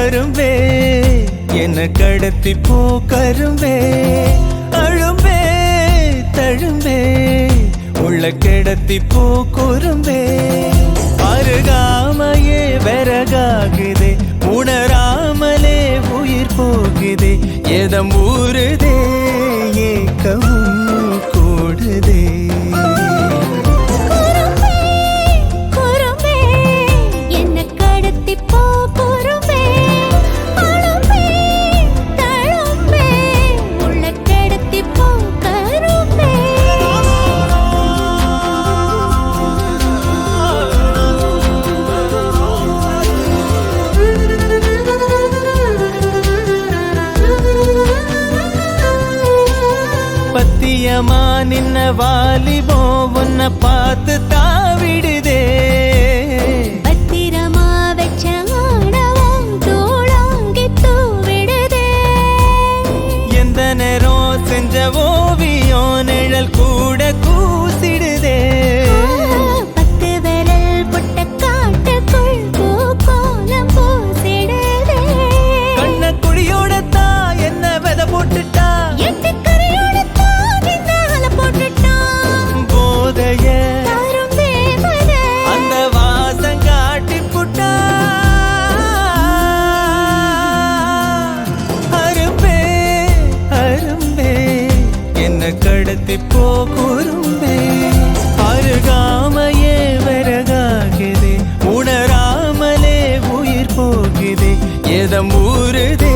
அரும்பே என்ன கடத்தி போ கரும்பே அழும்பே தழும்பே உள்ள கிடத்தி போ குறும்பே அருகாமையே விறகாகுதே உணராமலே உயிர் போகுதே எதம் ஊறுதே ஏக்கவும் கூடுதே பத்தியமா நின்ன வாலிபோ உன்னை பார்த்து தாவிடுதே பத்திரமா வச்ச ஆணவம் தூளாங்கி தூவிடுதே எந்த நேரம் செஞ்ச ஓவியம் நிழல் கூட கூசிடுதே பத்து விரல் புட்ட காட்டுக்குள் பூக்கோலம் பூசிடுதே கண்ண குழியோட தான் என்ன வித போட்டுட்டா அந்த வாசம் காட்டி புட்டா அரும்பே அரும்பே என்ன கடத்தி போ குறும்பே அருகாமையே விறகாகுதே உணராமலே உயிர் போகுதே எதம் ஊறுதே